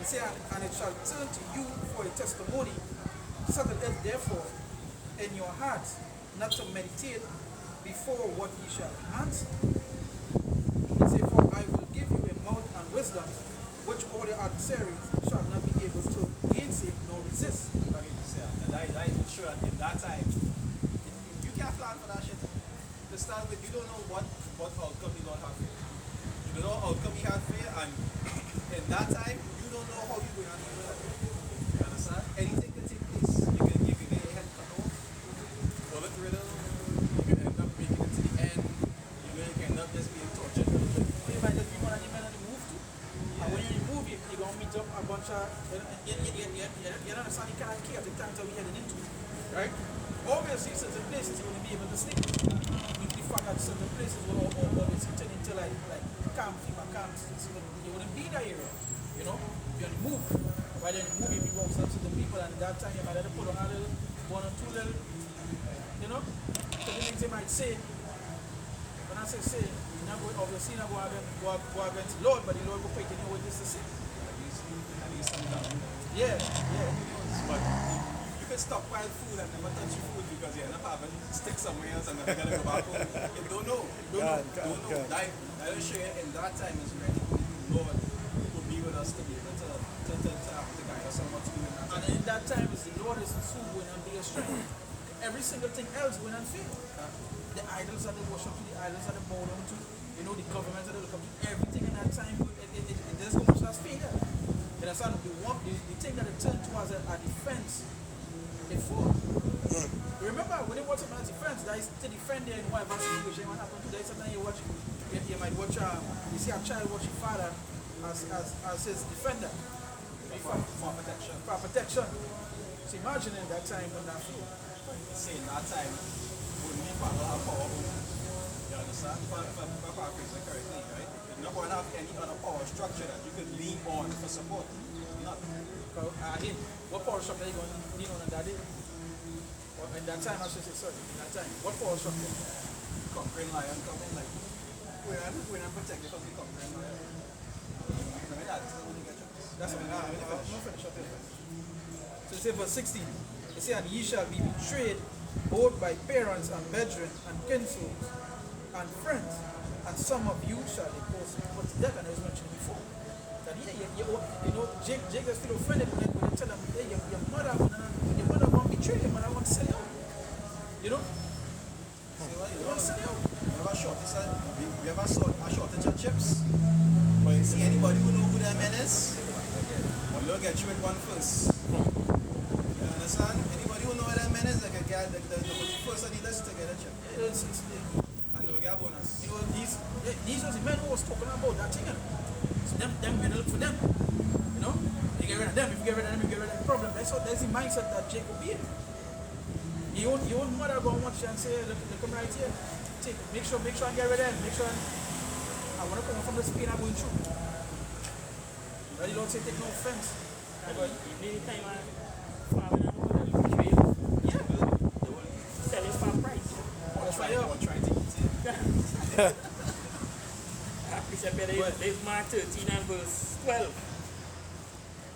say, and it shall turn to you for a testimony. Settle it therefore in your hearts, not to meditate before what ye shall answer. It say, for I will give you a mouth and wisdom, which all your adversaries shall not be able to gainsay nor resist. That is true. And in that time, you can't plan for that shit. To start with, you don't know what outcome you're going to have for you. You don't know what outcome you have for you, and in that time, you don't know how you're going to handle it. You understand? Anything can take place. You can get your head cut off, bullet riddle, you can end up making it to the end, you can end up just being tortured. You might just be one of the men on the move too. And when you move, you're going to meet up a bunch of, you understand, you can't care the times that we're heading into. Right? Obviously, certain places you won't be able to sleep. The fact that certain places will obviously turn into like camp, FEMA camps. You wouldn't be in that area. You know? You're on the move. While you're on the move, you go up to the people, and at that time you might have to put on a little, one or two little, you know? So the things they might say. When I say, you're not going, obviously you're not going go against the Lord, but the Lord will put you know what this to say. At least some down. Yeah. But you can stockpile food and never touch your food because you end up having stick somewhere else and never gonna go back home. You don't know. Don't know. That will show you in that time is really the Lord will be with us to be able to guide us on what to do in that time. And in that time is the Lord is soon going to be a strength. Every single thing else going to fail. The idols that they worship to, the idols that they bow down to, you know, the government that they look up to, everything in that time, there's so much that's failure. You understand? The thing that they turn to as a defense, they fall. Remember, when they watch them as defense, that is to defend their whatever situation, what happened to them. Sometimes you watch, you might watch, you see a child watch his father as his defender. For protection. For protection. So imagine in that time when that flew. See, in that time, when me father have power, you understand? For paraphrasing correctly, right? You're not going to have any other power structure that you could lean on for support. Not. What power structure are you going to lean on in that day? Or in that time, I should say, sorry, in that time. What power structure? Conquering lion coming, like, we're not protected from the conquering lion. That's what I'm going to finish up here. So it says verse 16. It says, and ye shall be betrayed both by parents and brethren and kinsfolk and friends, and some of you shall be put to death. And I was mentioned before. That you know, Jake just feel offended when you tell him, hey, your mother won't betray you, your mother won't sell you out. You know? You won't sell you out. We ever saw a shortage of chips? But you see anybody who know who that man is? Or you'll get you with one first. You understand? Anybody who know who that man is, they can get the first on the list to get a chip. And they'll get a bonus. You know, these are the men who was talking about that thing. So them we're gonna look for them. You know? You get rid of them. If you get rid of them, you get rid of the problem. That's the mindset that Jake will be in. Your own mother gonna watch you and say, look come right here. Make sure I get rid of them. Make sure I want to come from this pain I'm going through. Right? You don't say take no offense. Many times farming and all that betray you. Yeah. They will sell it for a price. That's why you're trying to eat it. There's Mark 13 and verse 12.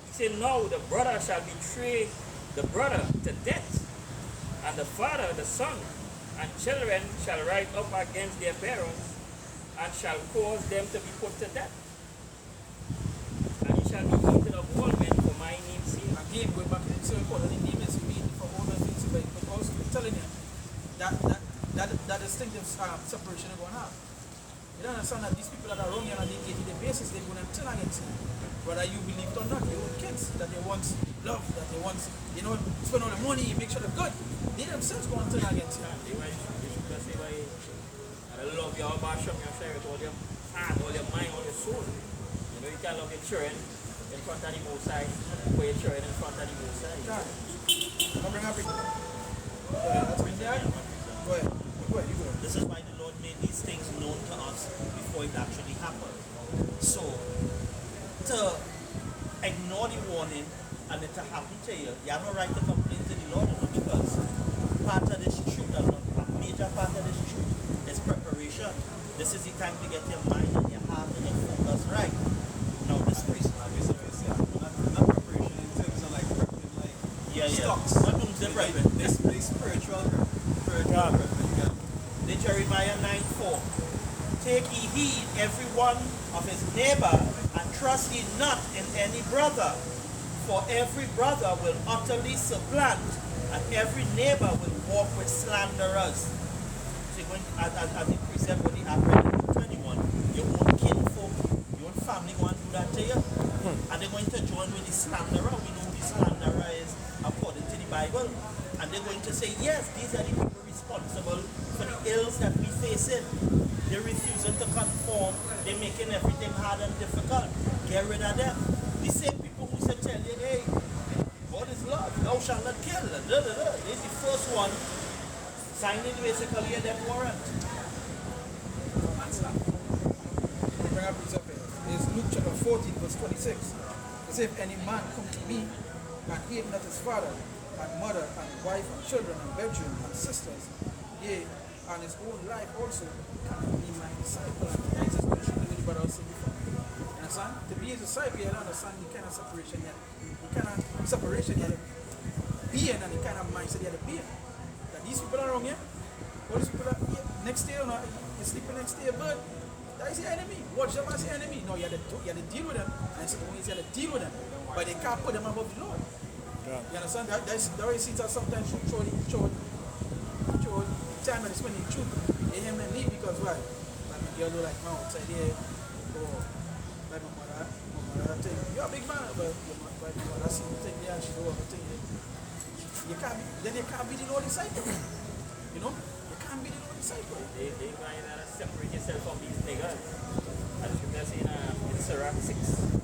He said, now the brother shall betray the brother to death, and the father the son, and children shall rise up against their parents, and shall cause them to be put to death. And he shall be hated of all men for my name's sake. again going back to the same point. The name is made for all the things, but also telling you that distinctive separation you're going to have. You don't understand that these people that are wrong here on a day-to-day basis, they're going to turn against you. Whether you believe it or not, your own kids that they once loved, that they once, you know, spend all the money, make sure they're good. They themselves going to turn against you. They should just say, I love you, I'll bash up your share with all your heart, all your mind, all your soul. You know, you can't love your children in front of the Most High, for your children in front of the Most High. Come bring up it. That's been there. Go ahead. You go. This is why the Lord made these things known to us before it actually happened. So, to ignore the warning and it to happen to you, you have no right to complain to the Lord, because part of this truth, a major part of this truth is preparation. This is the time to get your mind and your heart and your focus right. Now, this priest, stocks. Not doomsday brethren. This spiritual Yeah. brethren. The Jeremiah 9:4. Take ye heed every one of his neighbor, and trust ye not in any brother. For every brother will utterly supplant, and every neighbor will walk with slanderers. See, as the precept when the Act 21, your own kinfolk, your own family going to do that to you. And they're going to join with the slanderer. We know who the slanderer is according to the Bible. And they're going to say, yes, these are the people responsible for the ills that we face in. They're refusing to conform. They're making everything hard and difficult. Get rid of them. The same people who said, tell you, hey, God is love. Thou shalt not kill. They're the first one signing basically a death warrant. Bring up this up here. It's Luke chapter 14, verse 26. It says, if any man come to me and hate not his father, and mother, and wife, and children, and brethren, and sisters, yea, and his own life also, cannot be my disciple. And Jesus mentioned to anybody else before. You understand? To be a disciple, you understand the kind of separation yet. The kind of separation yet. Being and the kind of mindset yet being. That these people are wrong here. All these people are here. Next day, you sleeping next day, but that is the enemy. Watch them as the enemy. No, you have to deal with them. And it's when you have to deal with them. But they can't put them above the Lord. Yeah. You understand? That's the way it seems that sometimes show time and it's when the truth. They him and me because why? Like my girl do like now outside there, or like my mother tell you, you're a big man, but my mother see you take there and she do everything. You can't be the Lord disciple. You know? You can't be the Lord disciple. They going to separate yourself from these niggas. As the scripture says in Sirach 6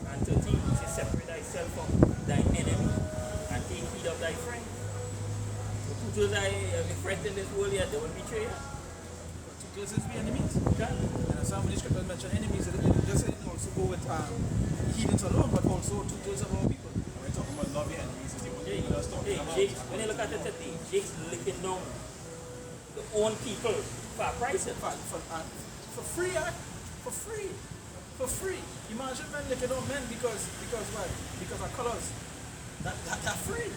and 13, it says, separate thyself from thy enemy and take heed of thy friend. Two those are friends in this world, they will betray you. Two persons be enemies. Okay? And some of the scriptures mention enemies, it just didn't also go with heathens alone, but also two-thirds of our people. We're talking about love your enemies. Is what Hey, we're talking about. Jake, when you look at the 13, Jake's licking down the own people for a price. For free, for free. For free. Imagine men licking down men because why? Because of colors. That free.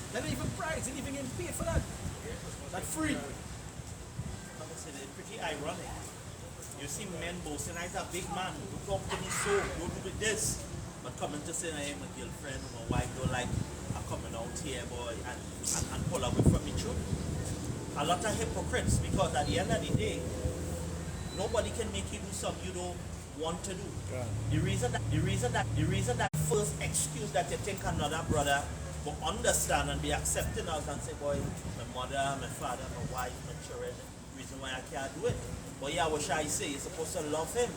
They don't even price, they didn't even get paid for that. That free. It's pretty ironic. You see men boasting, I'm a big man, you talk to me so, you do this. But coming to say, hey, my girlfriend, my wife don't like I'm coming out here, boy, and pull away from me truth. A lot of hypocrites, because at the end of the day, nobody can make you do something you don't want to do. Yeah. The reason that first excuse that you think another brother will understand and be accepting of and say, boy, my mother, my father, my wife, my children, reason why I can't do it. But yeah, what shall I say? You're supposed to love him.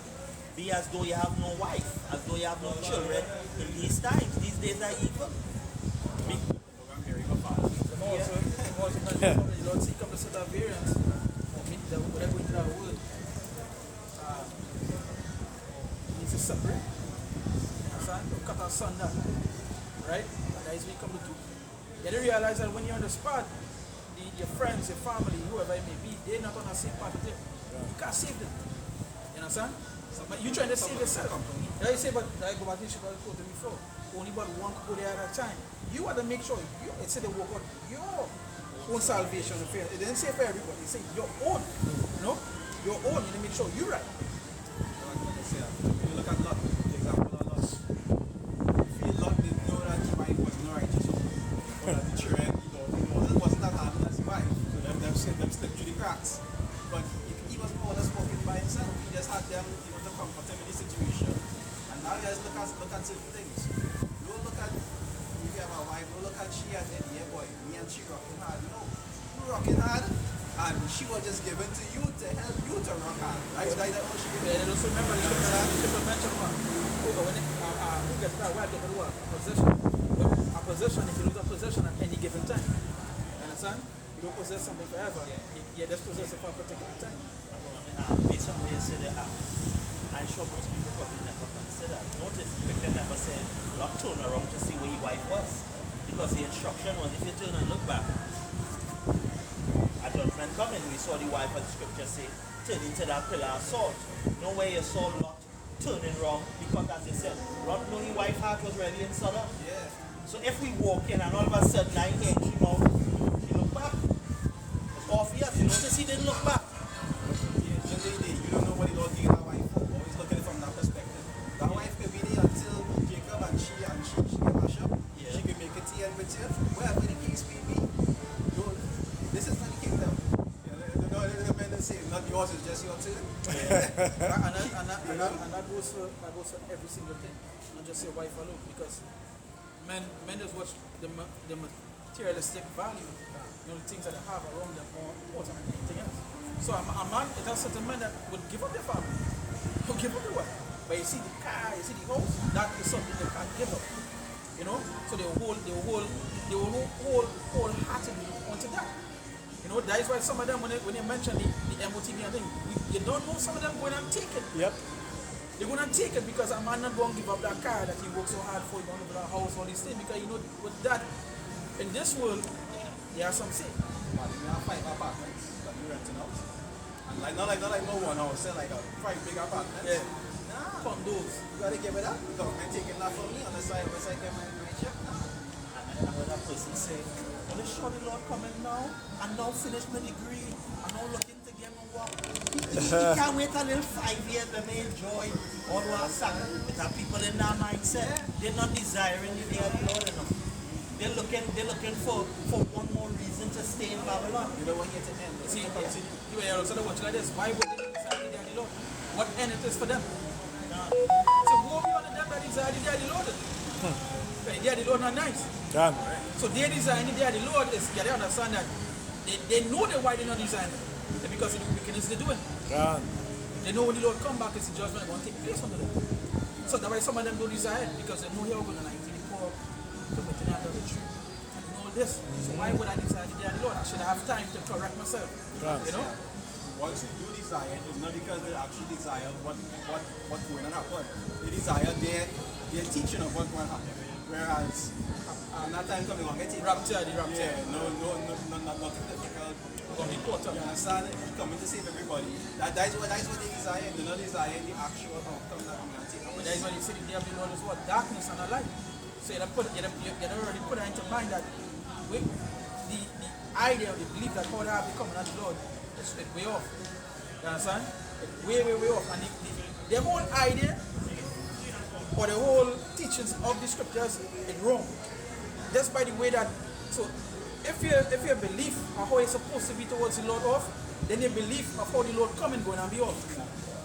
Be as though you have no wife, as though you have no children in these times. These days are evil. Also mentioned, the Lord seek up the set of variance, whatever into that word, needs to separate. Understand? Cut asunder. Right? And that is what you come to do. You have to realize that when you're on the spot, your friends, your family, whoever it may be, they're not on the same path with you. You can't save them. You understand? But you're trying to save yourself. Like you say, but I go back to what I told you before. Only but one could go there at a time. You have to make sure it said they work out your own salvation affair. It didn't say for everybody, it said your own. You know? Your own. You need to make sure you're right. You look at Lot, the example of Lot. If he Lot didn't know that his wife was not righteous, or that the children, it wasn't that hard as his wife. So them slipped through the cracks. But he was more or less walking by himself. He just had them, to comfort him in the situation. And now you guys look at certain things. Don't look at, if you have a wife, don't look at she and then, yeah boy, me and she rocking hard. No, you rocking hard, and she was just given to you to help you to rock hard. Right? So that's what she did. And also remember the scripture mentioned when who gets that wife get a possession. A possession, if you lose a possession at any given time. You understand? You don't possess something forever. You just possess it for a particular time. Based on where you say they are, I'm sure most people probably never consider. Notice Victor never said, not turn around to see where your wife was. Because the instruction was, if you turn and look back, a judgment coming, we saw the wife of the scripture say, turn into that pillar of salt. Nowhere you saw Lot turning wrong, because as you said, Lot knew his wife's heart was ready in Sodom. Yeah. So if we walk in and all of a sudden I hear boss, it's just your turn. And that goes for every single thing, not just your wife alone, because men just watch the materialistic value, the things that they have around them more important than anything else. So a man, it has certain men that would give up their family, would give up their wife. But you see the car, you see the house, that is something they can't give up. You know? So they will wholeheartedly onto that. You know, that is why some of them, when they mention the MOTV and thing, you don't know some of them going and take it. Yep. They're going to take it because a man not going to give up that car that he worked so hard for, he going to give up that house, all these things, because you know, with that, in this world, there are some say. But we have 5 apartments that we renting out. And not like no one house, like a 5 big apartments. Yeah. Nah. Condos. You gotta give it up. The government taking that from me on the side, once I get my check. And then another person say, well, the sure the Lord coming now, and now finish my degree, and now looking to get my work. You can't wait a little 5 years to may enjoy all our soccer. With our people in that mindset, they're not desiring the day of the Lord enough. They're looking for one more reason to stay in Babylon. You don't want to get to end. See, you also watch like this. Why would they desire the day of the Lord? What end it is for them? So go beyond them that desire the day of the Lord. The day of the Lord not nice. Can. So they design the day of the Lord is, yeah, they understand that. They know why they not design it. Because of the wickedness they're doing. Can. They know when the Lord come back, it's the judgment going to take place under them. So that's why some of them don't desire it, because they know they're going to like the poor, committing adultery, and all this. So why would I desire the day of the Lord? I should have time to correct myself. Right. You know? Once you do desire, it's not because they actually desire what's going to happen. They desire their teaching of what's going to happen. Whereas, that time coming on, get it. Rapture. Yeah, nothing difficult. Going to be caught up. You understand? Coming to save everybody. That is what they desire. They don't desire the actual outcome that I'm going to take. But that is why you see the day of the Lord is what? Darkness and a light. So you already put it into mind that the idea or the belief that God have become another Lord is way off. You understand? It's way off. And the whole idea or the whole teachings of the scriptures is wrong. Just by the way that, so if your belief of how it's supposed to be towards the Lord off, then your belief of how the Lord coming going to be off.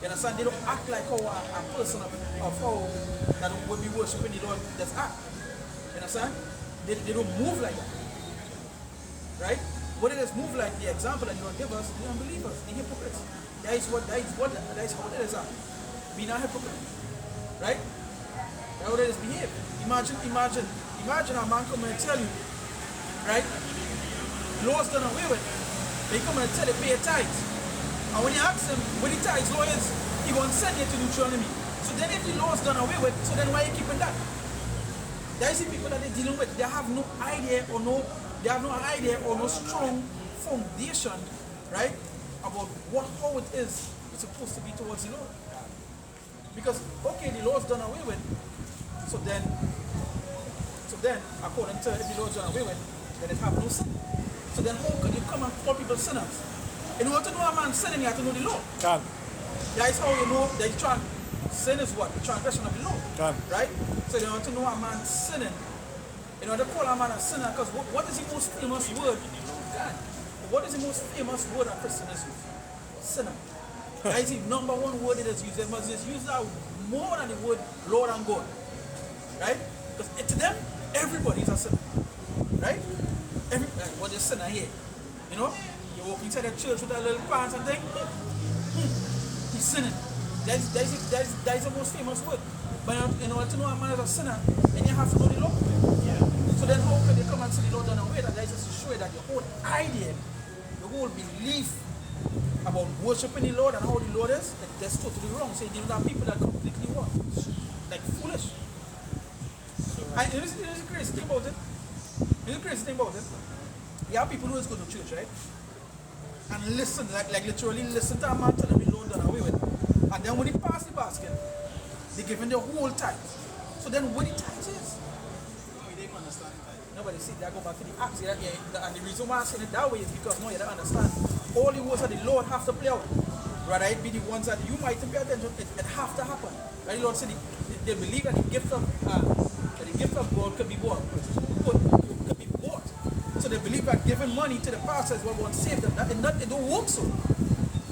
You understand? They don't act like how a person of how that will be worshiping the Lord does act. You understand? They don't move like that. Right? What it is move like the example that the Lord give us, the unbelievers, the hypocrites. That is how it is at. Being a hypocrite. Right? That's how it is behave. Imagine a man come and tell you, right? Law's done away with. They come and tell you pay your tithes. And when you ask him what the tithes law is, he going to send you to Deuteronomy. So then if the law's done away with, so then why are you keeping that? There is the people that they're dealing with, they have no idea or no strong foundation, right? About how it is it's supposed to be towards the Lord. Because okay, the law's done away with, so then according to if the law's done away with, then it have no sin. So then how can you come and call people sinners? In order to know a man sinning, you have to know the law. Can. That is how you know that sin is what? The transgression of the law. Can. Right? So in order to know a man sinning, in order to call a man a sinner, because what is the most famous word? God. What is the most famous word a Christian is used? Sinner. That is the number one word it is used. They must use that more than the word Lord and God. Right? Because to them, everybody is a sinner. Right? What is sinner here? You know? You walk inside the church with a little pants and think, he's sinning. That is the most famous word. But in order to know a man is a sinner, then you have to know the law. Yeah. So then how can they come and say the law done away? That is just to show you that the whole idea, the whole belief about worshiping the Lord and how the Lord is, that's totally wrong. So there are people that completely what? Like foolish. And you know the crazy thing about it? You know the crazy thing about it? You have people who just go to church, right? And listen, like literally listen to a man tell them the Lord done away with. And then when he pass the basket, they give him the whole tithe. So then what the tithe is? They don't understand that. Nobody see that go back to the acts. And the reason why I'm saying it that way is because no, you don't understand. All the words of the Lord have to play out. Rather it be the ones that you might pay attention, it have to happen. Right? The Lord said they believe that the gift of God could be bought. Could be bought. So they believe that giving money to the pastor is what won't save them. It don't work so.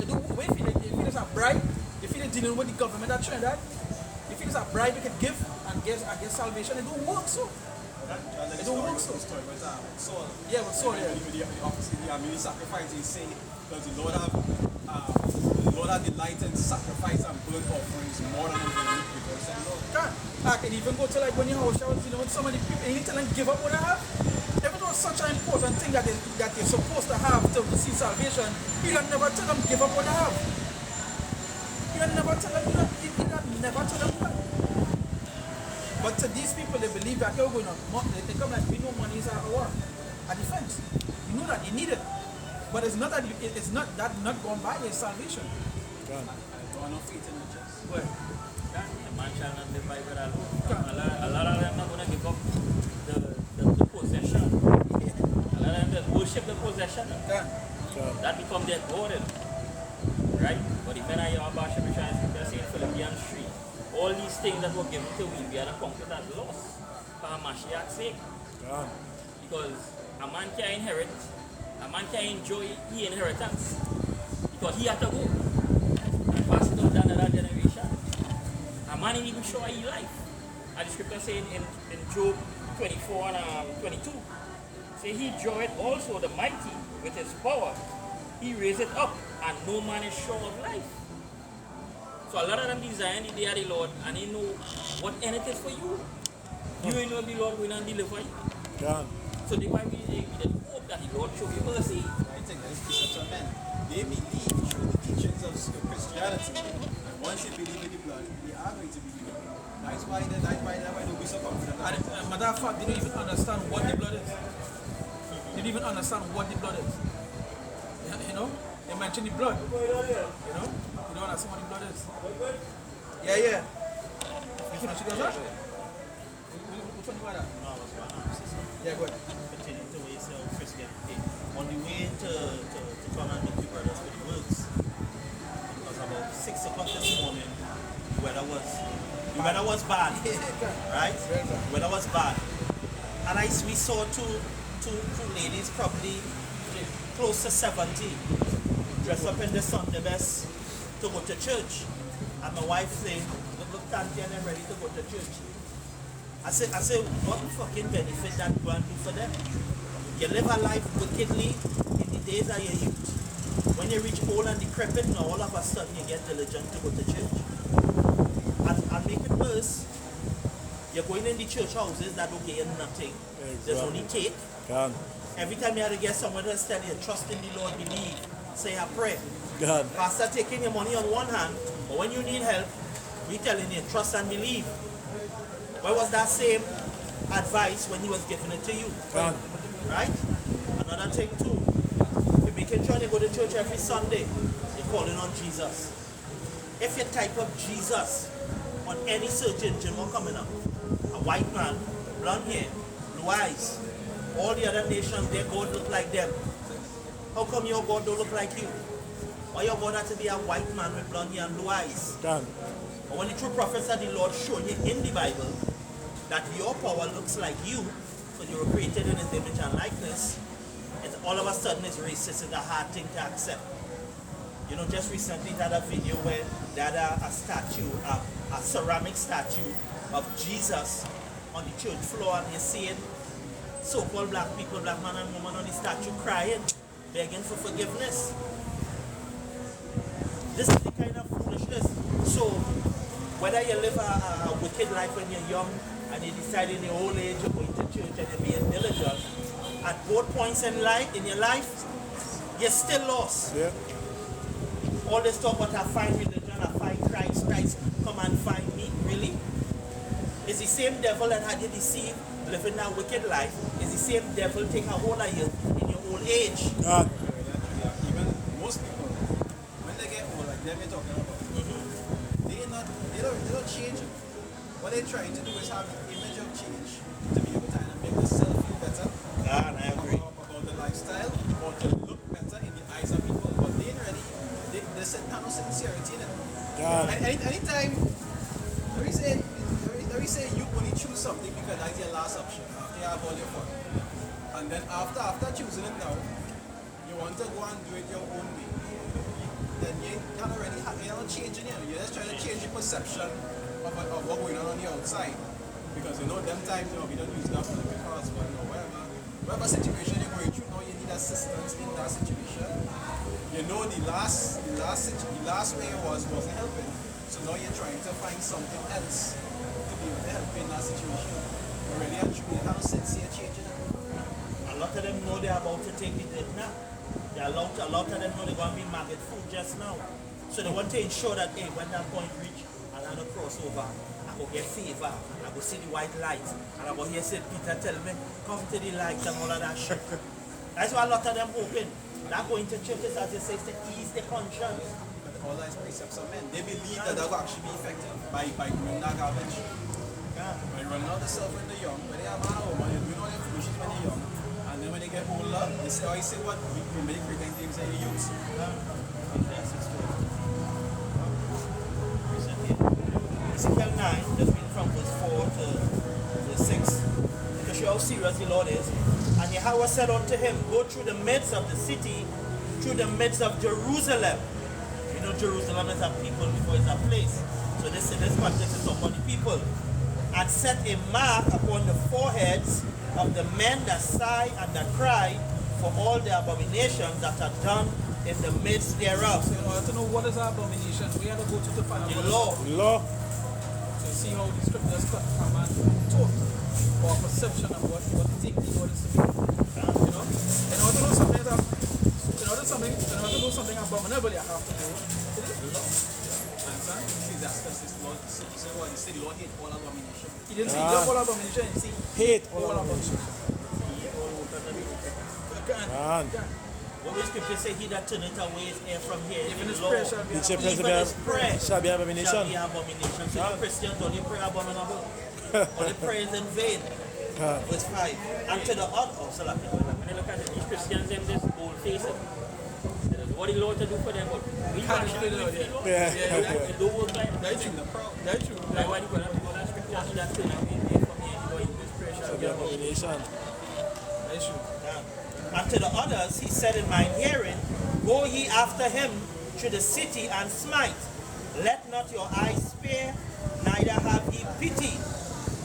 They do if it is a bribe, if it is dealing with the government of Trinidad, if it is a bribe you can give and get salvation, it don't work so. It don't work so. Story with Saul. Yeah, with Saul, yeah. Obviously, the many sacrifice he say because the Lord have delight in sacrifice and burnt offerings more than anything because the Lord. I can even go to like when your house was dealing with so many people, and you tell them give up what I have. If it was such an important thing that you're supposed to have to receive salvation, you can never tell them give up what I have. You can never tell them never tell them that. But to these people, they believe that you're going on. They come like we know money is a defense. You know that you need it, but it's not that it's not that not going by your salvation. I don't have faith in the church. Well, The man shall not live by bread alone. A lot of them are going to give up the possession. A lot of them worship the possession. That become their God. Right? But the men of Yahweh Shem Yeshua, they're saying Philippians 3. All these things that were given to we are not counted as loss for Mashiach's sake. Because a man can inherit, a man can enjoy the inheritance because he had to go and pass it on to another generation. A man ain't even sure his life. And the scripture saying in Job 24 and 22, say he joyed also the mighty with his power. He raised it up, and no man is sure of life. So a lot of them desire the day of the Lord, and they know what end it is for you. You ain't know the Lord will not deliver you. So they might be they hope that the Lord show you mercy. I think that is such a man. They believe through the teachings of Christianity, and once they believe in the blood, they are going to believe in the blood. That's why they'll be so confident. and matter of fact, they don't even understand what the blood is. They don't even understand what the blood is. You know, they mention the blood. You know, you don't understand what the blood is. Yeah. You finish it, guys? Which one you got? No, I was going on, sister. Yeah, go ahead. Continue to waste your Christianity. On the way to come and meet you brothers for the works, it was about 6 o'clock this morning. The weather was bad, right? The weather was bad. And we saw two ladies, probably close to 70, dressed up in the Sunday best to go to church. And my wife saying, look, Tanti, and I'm ready to go to church. I said, what fucking benefit that you want to do for them? You live a life wickedly in the days of your youth. When you reach old and decrepit, now all of a sudden you get diligent to go to church. And make it worse, you're going in the church houses that will get you nothing. There's only take. Every time you have to get someone to tell you, trust in the Lord, believe, say a prayer. Pastor taking your money on one hand, but when you need help, we telling you, trust and believe. Where was that same advice when he was giving it to you? Right? Another thing too, you're making sure you go to church every Sunday, you're calling on Jesus. If you type up Jesus on any search engine, what's coming up? A white man, blonde hair, blue eyes. All the other nations, their God look like them. How come your God don't look like you? Or your God has to be a white man with blonde hair and blue eyes? But when the true prophets of the Lord show you in the Bible that your power looks like you, because you were created in his image and likeness, it's all of a sudden it's racist. It's a hard thing to accept. You know, just recently they had a video where they had a statue, a ceramic statue of Jesus on the church floor, and you're seeing so-called black people, black man and woman on the statue crying, begging for forgiveness. This is the kind of foolishness. So, whether you live a wicked life when you're young and you decide in your old age you're going to church and you're being diligent, at both points in your life, you're still lost. Yeah. All this talk about I find religion, I find Christ, come and find me, really? It's the same devil that had you deceived, living that wicked life. It's the same devil take a hold of you in your old age. God. Even most people, when they get old, like them you're talking about, they don't change it. What they're trying to do is have the image of change to be able to make themselves feel better. God, I agree. About the lifestyle, or to look better in the eyes of people, but they ain't ready. There's no sincerity in it. God. Anytime, let me say you only choose something because that's your last option after you have all your fun. And then after choosing it now, you want to go and do it your own way. then you're not really you're not changing it. You're just trying to change the perception of what's going on the outside. Because them times, we don't use that for the cars, but whatever situation you're going through now, you need assistance in that situation. The last way wasn't helping. So now you're trying to find something else to be able to help in that situation. But really and truly, how sincere changing it. A lot of them know they're about to take the dip now. A lot of them know they're going to be maggot food just now. So they want to ensure that, hey, when that point reach, I'll have a crossover, I go get favor, I go see the white light, and I go hear St. Peter tell me, come to the light and all of that shit. That's why a lot of them hoping. Not going to churches, as you say, to ease the conscience. But all those precepts of men, they believe that will actually be effective by doing that garbage. Yeah. When you run out of self when they're young, when they have a home, when you're doing all the foolishness when they're young, and then when they get older, they say what we make creating things that you use. Ezekiel 9, just reading from verse 4 to 6, to show how serious the Lord is. And Yahweh said unto him, go through the midst of the city, through the midst of Jerusalem. You know Jerusalem is a people before it's a place. So this in this context is about the people. And set a mark upon the foreheads of the men that sigh and that cry for all the abominations that are done in the midst thereof. So in order to know what is our abomination, we have to go to the final The law. Law. to see how the scriptures cut a man taught or perception of what the thing is, what is to be. You know? In order to know something abominable, you have to go to the law. Understand? See, that's this Lord. He said what? He said the Lord hate all abomination. He didn't see love all abomination, he see Hate all abomination. Man. What the scripture say, he that turneth away his ear from here, Even his law. prayer shall be Each a Even prayer his prayer shall be abomination. shall be abomination. So you Christians only pray abominable. Only pray is in vain. Verse 5. And to the other, Salafi. When you look at it, these Christians, them just bold faced. What the Lord to do for them, but we Can't can't do the Lord, yeah. It don't work like that. That's true. That's true. Like why do you go to scriptures that turn away from here, you know, this prayer shall Shall be be abomination. abomination. That's true. And to the others he said in mine hearing, go ye after him to the city and smite. Let not your eyes spare, neither have ye pity.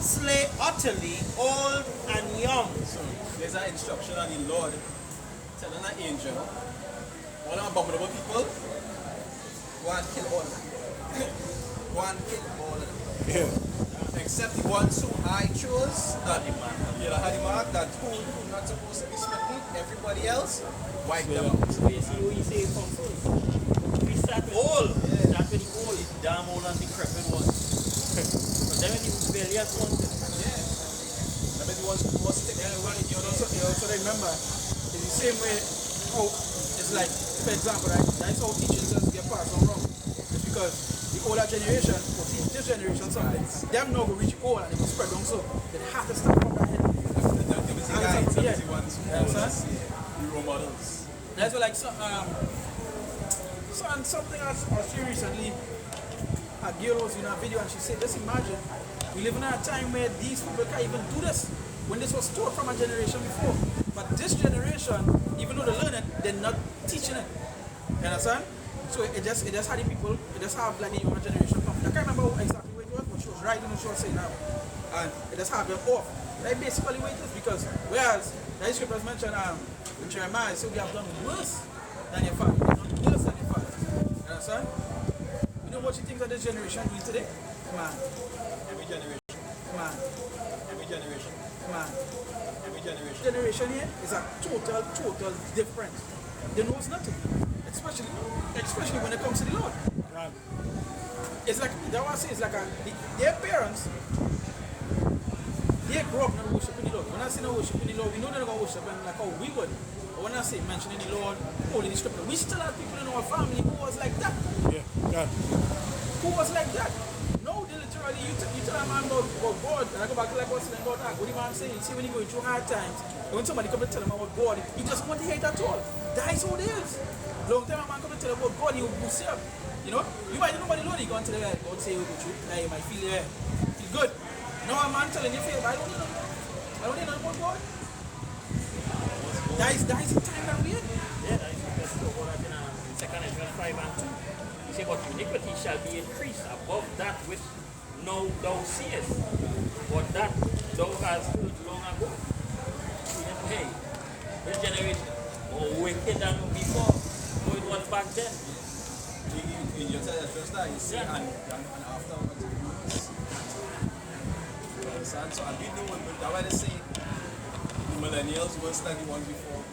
Slay utterly old and young. So there's an instruction on the Lord telling an angel, all the abominable people, go and kill all of them. Go and kill all of them. Yeah. Except the ones who I chose, that had the mark, that who not supposed to be smitten, everybody else, wipe them out. So you see what you say from first. We start with Old. start with the old. The damn old and decrepit ones. But then when the rebellious ones, Yeah. Remember the ones who must take Yeah, well, you also remember, it's the same way, it's like, for example, right, that's how teachings just get passed on wrong. It's because the older generation will teach this generation something. Them now go reach old and they go spread down so they have to start from that head. They was the guys, they was the ones who Yeah, told son. us, the role models. That's what like something I see recently. A girl was in a video and she said, just imagine, we live in a time where these people can't even do this. When this was taught from a generation before. But this generation, even though they learn it, they're not teaching it. You understand? So it just had the people, it just have like the younger generation come. I can't remember exactly what it was, but she was writing what she was saying now. And it just have them off. That's basically what it is, because whereas the scriptures mentioned in Jeremiah, so we have done worse than your father. We've done worse than your father. You understand? You know what you think that this generation doing today? Come on. Every generation, Come on. every generation, Come on. every generation. Generation here is a total difference. They know it's nothing. Especially when it comes to the Lord. It's like that was it's like their parents, they grew up not worshiping the Lord. When I say not worshiping the Lord, we know they're not gonna worship him like how we would. But when I say mentioning the Lord, holding the scripture, we still have people in our family who was like that. Yeah. God. Who was like that. No, they literally you tell a man about God, and I go back to like what's saying about that. What the man saying, you see when you go through hard times, and when somebody come and tell him about God, he just want to hear it at all. That is how it is. Long time a man come and tell him about God, he will boost you up. You know? You might know nobody Lord, he go and tell you God say you go through. Like, you might feel good. No a man telling you feel, I don't know. I don't know about God. That is the time that we in. yeah, that is the best of what I can in 2 Amos 5 and 2. He said, but iniquity shall be increased above that which now thou seest, but that thou hast heard long ago. Hey, this generation more wicked than before, so it was back then. You said at first that you see Yeah. and afterwards you understand? So I've been doing that why they say the millennials worse than the one before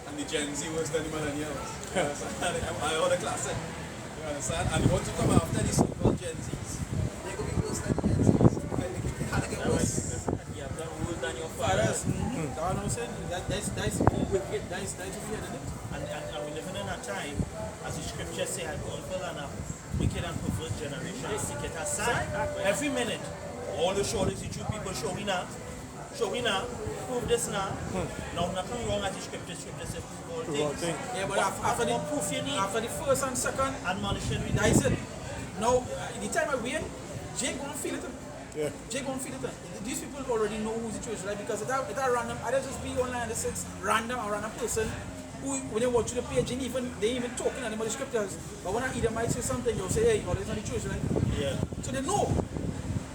and the Gen Z worse than the millennials. You understand? I know the classic. You understand? And the ones who come after the so-called Gen Zs, they're gonna be worse than the Gen Zs. They had to get worse. You have done worse than your Fathers, fathers. that's what I'm saying. That's more wicked. That's what we had in it. And we're living in a time, as the scriptures say, I call for a wicked and perverse generation. They seek it aside. Every minute, all the shoulders the two people show me now, prove this now. Now nothing wrong as the scriptures say, prove all Wrong things. thing. Yeah, but after What proof you need? after the first and second, Admonition we that need. is it. Now, the time I win, Jake gonna feel it. Yeah. Jake gonna feel it. These people already know who's the situation, right? Because it's random. I just be online. It's random or random person who, when they watch the page, and they even talking about the scriptures. But when I either might say something, you'll say, hey, oh, that's not the truth, right? Yeah. So they know.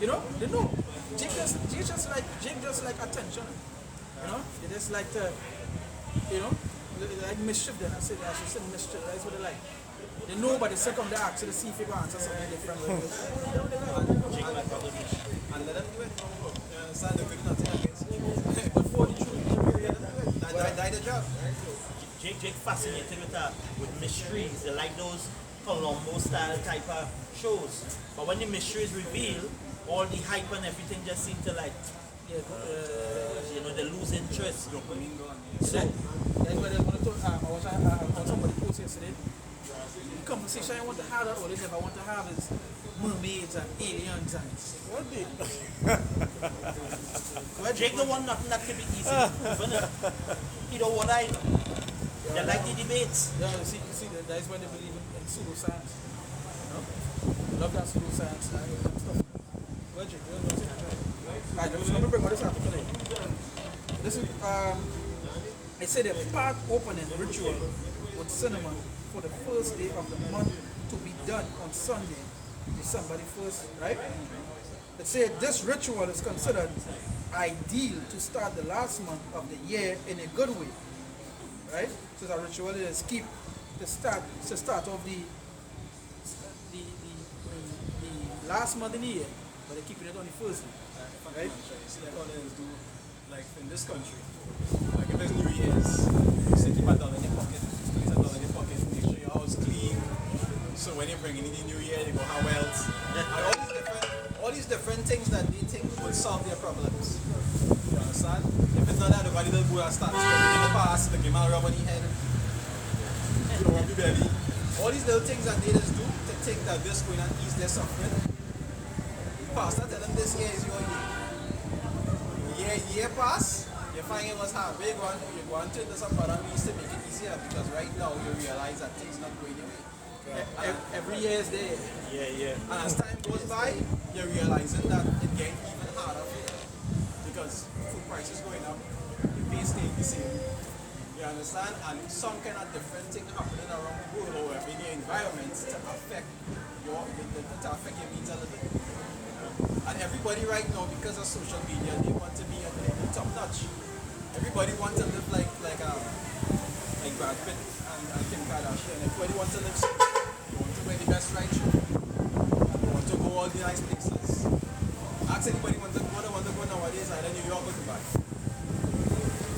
You know, they know. Jake just like attention. You know, they just like to, you know, they like mischief. Then I should say mischief. That's what they like. They know, but they second they ask to see if you can answer something different. You know, they like. Jake like other fish. And let them do it. You understand? They're doing nothing against you. But for the truth, Let them do it. Die the job. Jake fascinated with mysteries. They like those Colombo style type of shows. But when the mystery is revealed, all the hype and everything just seem to like, they lose interest. so that's why they want to talk. I was somebody post yesterday. The conversation I want to have, or if I want to have, is mermaids and aliens and What the? Jake don't want nothing that can be easy to prove, innit? He don't want either. They like the debates. yeah, you see, that's why they believe in pseudoscience. You know, love that pseudoscience and stuff. Well, Jake, right, I'm just gonna bring all this article in. This is it said a park opening ritual with cinnamon for the first day of the month to be done on Sunday, December the 1st, right? It said this ritual is considered ideal to start the last month of the year in a good way, right? So the ritual is keep the start of the last month in the year, but they're keeping it on the first day, right? It's like how they do, like in this country. Like if there's New Year's, you say keep $1 in your pocket, place $1 in your pocket, make sure your house clean. So when you're bringing in the New Year, they go have wealth. And all these different things that they think will solve their problems. You understand? If it's not that, nobody will go and start scrubbing in the past, they give a rub on the head, you know, rub the belly. All these little things that they just do to think that this going to ease their suffering. Pastor tell them this year is your year. Year pass, you find it was hard. You go on to some other means to make it easier because right now you realize that things not going your way. Every year is there. Yeah. And as time goes by, you're realizing that it gets even harder for you because food prices going up, the pay staying the same. You understand? And some kind of different thing happening around the world or in your environment to affect your needs a little bit. And everybody right now, because of social media, they want to be at the top notch. Everybody wants to live like Brad Pitt and Kim Kardashian. Everybody wants to live so. They want to wear the best right shoe. They want to go all the nice places. Ask anybody want to go nowadays, either New York or Dubai.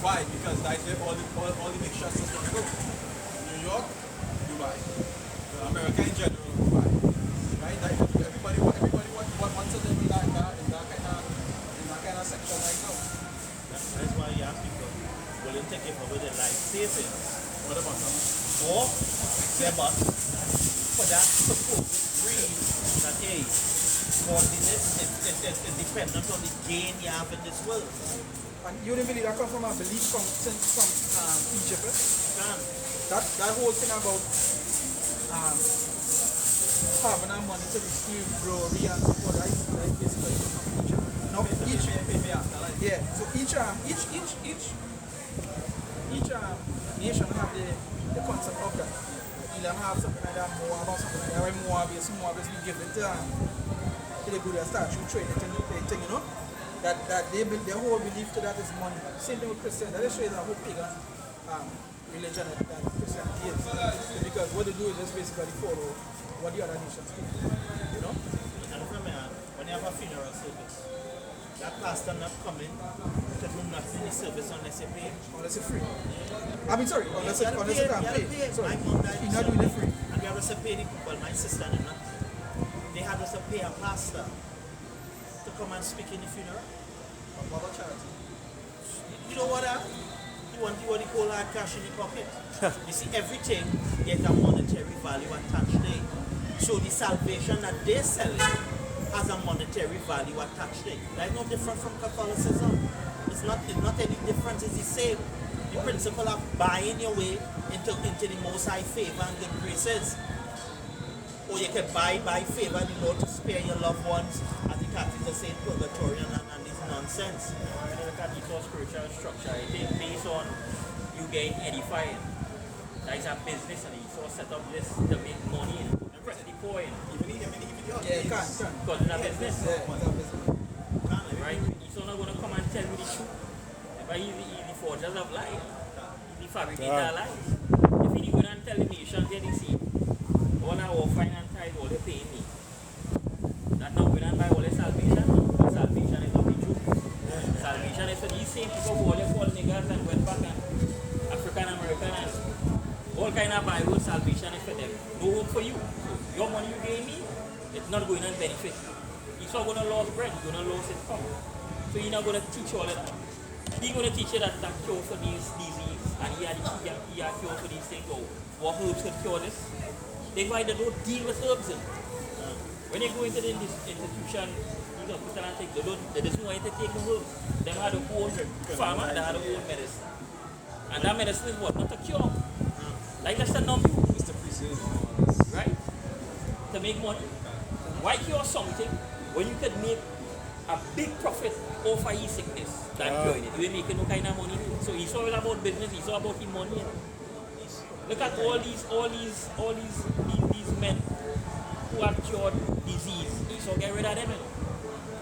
Why? Because that's where all the big shots are going to go. New York, Dubai. America in general, Dubai. Right? Everybody wants to live in that kind of section right now. That's why you ask people, will you take it over their life saving? What about them? Or their butt for that supposed greed that, hey, godliness is dependent on the gain you have in this world. And you didn't believe that come from a belief from Egypt. Can. That whole thing about having our money to receive glory and support, right? Basically from Egypt. Now yeah. So each nation have the concept of that. Elam have something like that, Moab or something like that, where Moab is we give it to the good statue trade it and the thing, you know? That they their whole belief to that is money. Same thing with Christian. That shows that whole pagan religion that Christianity is. Because what they do is just basically follow what the other nations do. You know? And remember, when you have a funeral service, that pastor not coming to do nothing in the service unless you pay. Unless it's free. I mean, sorry, unless you can't pay. Sorry, My mom died you're not doing it free. and we have to pay the people, my sister and them, they had us to pay a pastor to come and speak in the funeral. What about charity? You know what? You want what they call hard cash in the pocket. You see, everything get a monetary value attached to it. So the salvation that they're selling has a monetary value attached to it. That's no different from Catholicism. It's not any different. It's the same. The principle of buying your way into the Most High favor and good graces. Or you can buy favor in the Lord to spare your loved ones, as the Catholics say, purgatory and this nonsense. When you look at Esau's spiritual structure, it is based on you getting edified. That is a business, and Esau set up this to make money and impress the poor in. Even your Yeah, you can. Because it's a business. Yeah, it's a business. Right? Esau not going to come and tell you the truth. But he's the forgers of lies. He's the fabricator of lies. If he go and tell the nations, here they see, all our offering and tithe, all they pay me. That not going and buy all the salvation. The salvation is not the truth. Salvation is for these same people who all they call niggers and went back and African American and all kind of Bible salvation is for them. No hope for you. So your money you gave me, it's not going to benefit you. He's not going to lose bread, he's going to lose his income. So he's not going to teach all of that. He's going to teach you that cure for these disease, and he had cure for these things, or what herbs could cure this. That's why they don't deal with herbs. When they go into the institution, these hospital and things, they don't want you to take the herbs. They have their own farmer, they have their own medicine. And that medicine is what? Not a cure. Like that's the number. It's to preserve all this. Right? To make money. Why cure something when you could make a big profit off of his sickness than curing it? You ain't making no kind of money. So it's all about business, it's all about his money. Look at all these men who have cured disease. So get rid of them.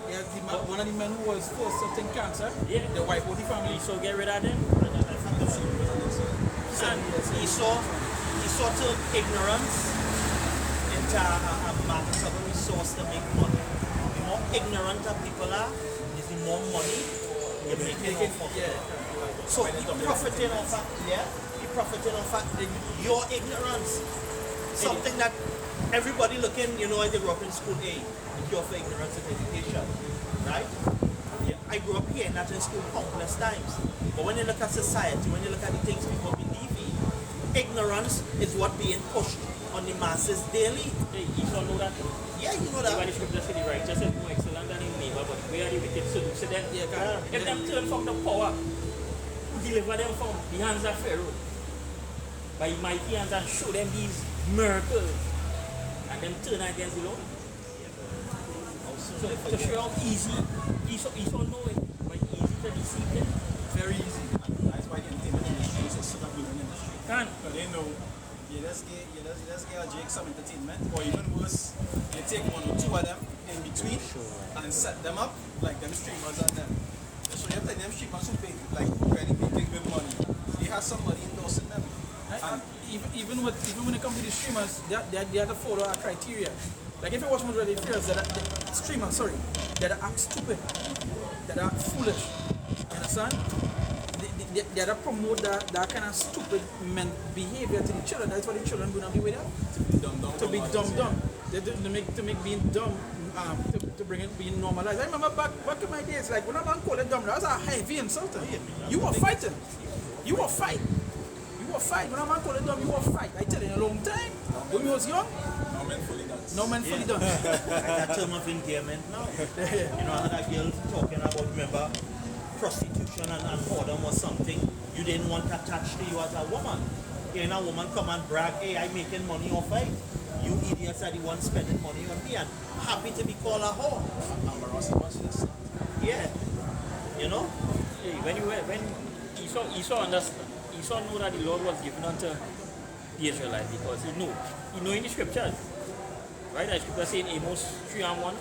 Yeah, one of the men who was first to think cancer, Yeah. the wife of the family. So get rid of them. And Esau turned ignorance into a marketable resource to make money. The more ignorant that people are, is the more money you're making off of. Yeah. So you're profiting off of, you're profiting off of your ignorance. Something that everybody looking, as they grew up in school A, the cure for ignorance is education, right? Yeah. I grew up here, not in school countless times. But when you look at society, when you look at the things people believe in, ignorance is what being pushed on the masses daily. Hey, you don't know that? Yeah, you know That's why that. the scripture says the righteous is more excellent than his neighbor, but where are the wicked seduce them? Yeah, If them turn from the power, deliver them from the hands of Pharaoh by mighty hands and show them these miracles, and them turn against the Lord. So to show how easy, Esau know it, but easy to deceive them. very easy. That's why the entertainment industry is a super booming industry. Can Because they know you just get a Jake some entertainment, or even worse, you take one or two of them in between and set them up like them streamers and them. So you have like them streamers who pay like really big good money. They have somebody endorsing them. And Even when it comes to the streamers, they have to follow our criteria. Like if you watch majority of the streamers, that are stupid, that are foolish. You understand? They are to promote that kind of stupid behavior to the children. That's what the children going to be with them. To be dumb. To make being dumb, to bring it being normalized. I remember back in my days, like when a man called it dumb, that was a heavy insult. You were fighting. You were fight. When a man called it dumb, you were fight. I tell you, in a long time, when we was young, no man fully done. That term of endearment now. I had a girl talking about, remember, prostitution and whoredom or something. You didn't want attached to you as a woman. Hearing a woman come and brag, hey, I'm making money off it. You idiots are the ones spending money on me and happy to be called a whore. Yeah. hey, when Esau understand, Esau know that the Lord was given unto the Israelite because he know in the scriptures. Right? The scripture saying Amos 3:1,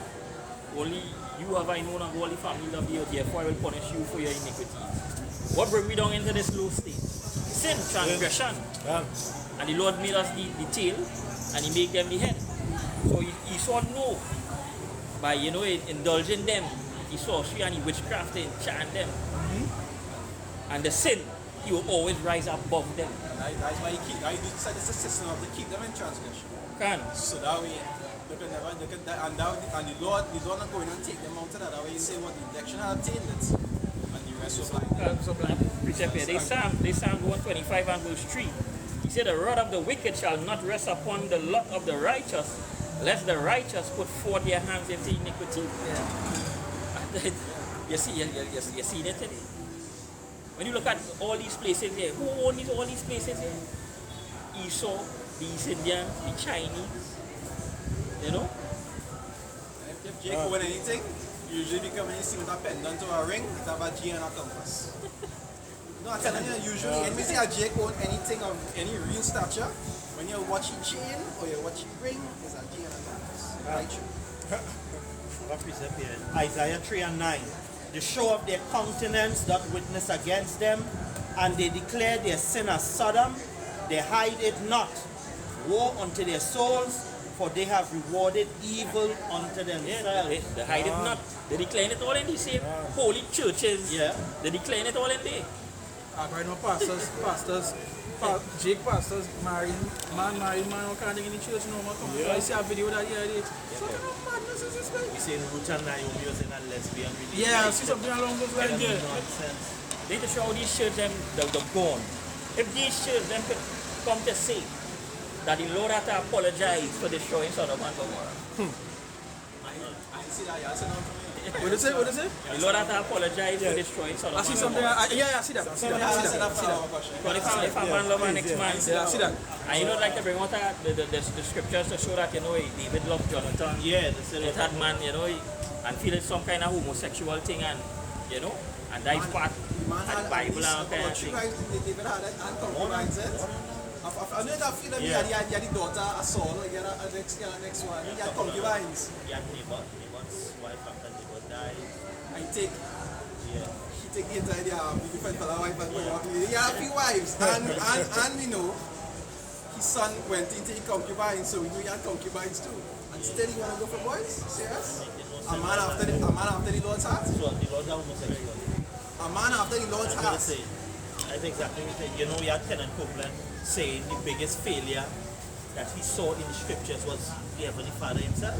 only you have I known of all the families of the earth, therefore I will punish you for your iniquities. What brought me down into this low state? Sin, transgression. Yeah. And the Lord made us the tail and he made them the head. So he saw no by indulging them, he sorcery and he witchcraft and enchant them. And the sin, he will always rise above them. That's why he keep. He decided it's a system of to keep them in transgression. Can. So that way, they can never, they can, and the Lord not going and take them out of that. That way, you say what the election had attained it, and the rest was like. So precept here. They Psalm 125 and verse 3. He said, the rod of the wicked shall not rest upon the lot of the righteous, lest the righteous put forth their hands into iniquity. Yeah. You see that today? When you look at all these places here, who owns all these places here? Esau, the East Indians, the Chinese, you know? If Jake won anything, usually become when you see with a pendant or a ring, it have a G and a compass. No, I'm telling you, usually, when we see a Jake own anything of any real stature, when you're watching chain or you're watching ring, there's a G and a compass. Right? What precept here? Isaiah 3:9. The show of their countenance doth witness against them, and they declare their sin as Sodom. They hide it not. Woe unto their souls, for they have rewarded evil unto themselves. They hide it not. They declare it all in the same holy churches. Yeah. They declare it all in there. Right now, Jake pastors marrying man, all kind of in the church, no more. So I see a video that here. So madness is this way. You say Ruth and Naomi was in a lesbian relationship. Yeah, I see something along those lines there. Nonsense. They just show these churches them the gone. If these churches them could come to say that the Lord had to apologize for destroying Sodom and Gomorrah. I see that, yeah, I see that. What is it? The Lord had to apologize for destroying Sodom I and see something. Gomorrah. I see that. I see that. Because if a man love an next man, Yeah, I see that. and you don't like to bring out the scriptures to show that David loved Jonathan. Yeah, they said It had man, and feel it's some kind of homosexual thing, and and that is part of the Bible and all kind of thing. David had it and concubines it. I know that feel that he had the daughter, a Saul, he had a next one. He had concubines. he had Naboth's wife after Naboth died. I take Yeah. he take the entire different fellow wife and concubines. He had a few wives, and we know his son went into the concubines, so we know he had concubines too. And still he wanna go for boys? Serious? A man after the Lord's heart? So the Lord's homosexual. A man after the Lord's I'm heart. gonna say, that's exactly what you know, we had Kenneth Copeland saying the biggest failure that he saw in the scriptures was the Heavenly Father himself.